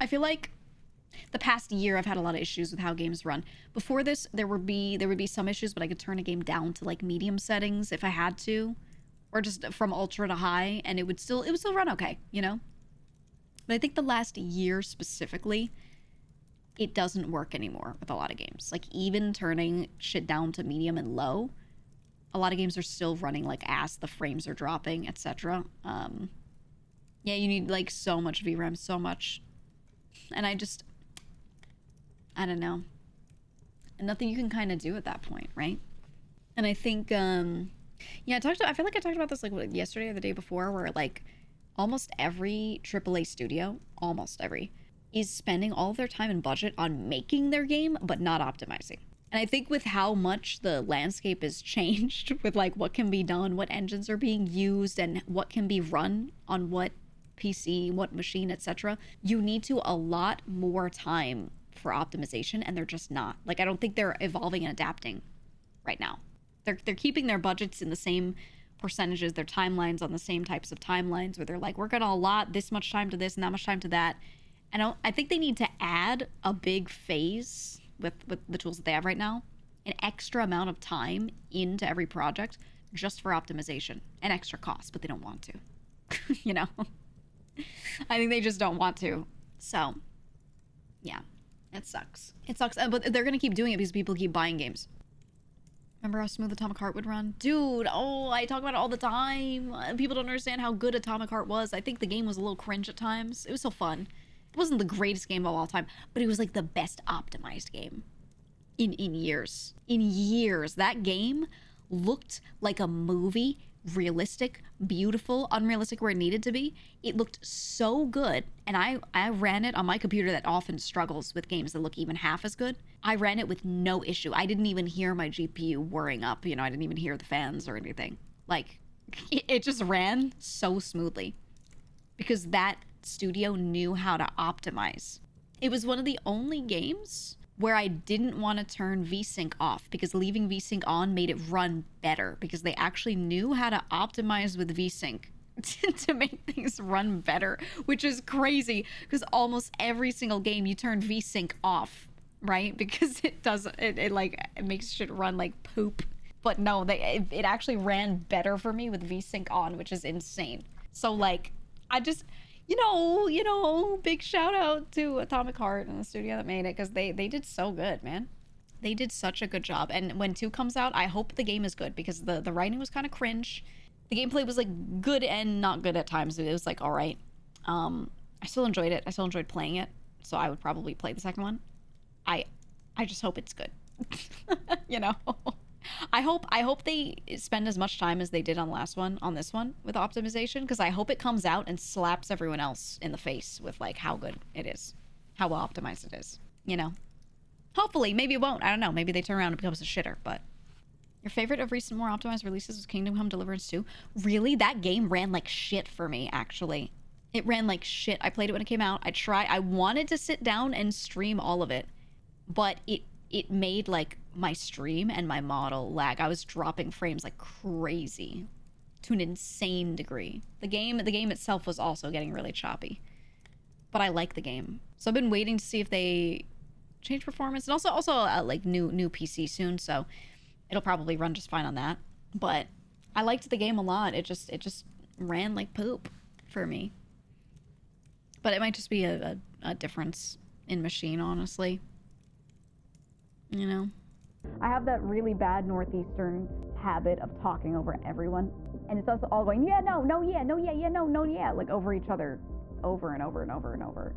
I feel like the past year I've had a lot of issues with how games run. Before this, there would be some issues, but I could turn a game down to like medium settings if I had to, or just from ultra to high, and it would still run okay, you know? But I think the last year specifically, it doesn't work anymore with a lot of games. Like even turning shit down to medium and low, a lot of games are still running like ass, the frames are dropping, etc. Yeah, you need like so much VRAM, so much. And I don't know. Nothing you can kind of do at that point, right? And I think, yeah, I feel like I talked about this like what, yesterday or the day before, where like almost every AAA studio, almost every, is spending all of their time and budget on making their game, but not optimizing. And I think with how much the landscape has changed with like what can be done, what engines are being used, and what can be run on what PC, what machine, etc., you need to allot more time for optimization, and they're just not. Like, I don't think they're evolving and adapting right now. They're keeping their budgets in the same percentages, their timelines on the same types of timelines, where they're like, we're gonna allot this much time to this and that much time to that. And I think they need to add a big phase with the tools that they have right now, an extra amount of time into every project just for optimization, and extra cost, but they don't want to. You know? I think they just don't want to. So, yeah, it sucks. It sucks, but they're gonna keep doing it because people keep buying games. Remember how smooth Atomic Heart would run? Dude, oh, I talk about it all the time. People don't understand how good Atomic Heart was. I think the game was a little cringe at times. It was so fun. It wasn't the greatest game of all time, but it was like the best optimized game in years. In years. That game looked like a movie. Realistic, beautiful, unrealistic where it needed to be. It looked so good, and I ran it on my computer that often struggles with games that look even half as good. I ran it with no issue. I didn't even hear my GPU whirring up, you know, I didn't even hear the fans or anything. Like, it just ran so smoothly because that studio knew how to optimize. It was one of the only games where I didn't want to turn VSync off, because leaving VSync on made it run better, because they actually knew how to optimize with VSync to make things run better, which is crazy because almost every single game you turn VSync off, right? Because it makes shit run like poop. But no, it actually ran better for me with VSync on, which is insane. So like, I just, you know, big shout out to Atomic Heart and the studio that made it, because they did so good, man. They did such a good job. And when 2 comes out, I hope the game is good, because the writing was kind of cringe. The gameplay was like good and not good at times. It was like all right. I still enjoyed it. I still enjoyed playing it. So I would probably play the second one. I just hope it's good. You know. I hope they spend as much time as they did on the last one on this one with optimization, because I hope it comes out and slaps everyone else in the face with like how good it is, how well optimized it is, you know. Hopefully, maybe it won't. I don't know. Maybe they turn around and becomes a shitter. But your favorite of recent more optimized releases was Kingdom Come Deliverance 2. Really, that game ran like shit for me. Actually, it ran like shit. I played it when it came out. I wanted to sit down and stream all of it, but it made like my stream and my model lag. I was dropping frames like crazy to an insane degree. The game itself was also getting really choppy, but I like the game. So I've been waiting to see if they change performance, and also like new PC soon, so it'll probably run just fine on that. But I liked the game a lot. It just ran like poop for me. But it might just be a difference in machine, honestly. You know? I have that really bad Northeastern habit of talking over everyone. And it's also all going, yeah, no, yeah, no, yeah, no, yeah, like over each other, over and over and over and over.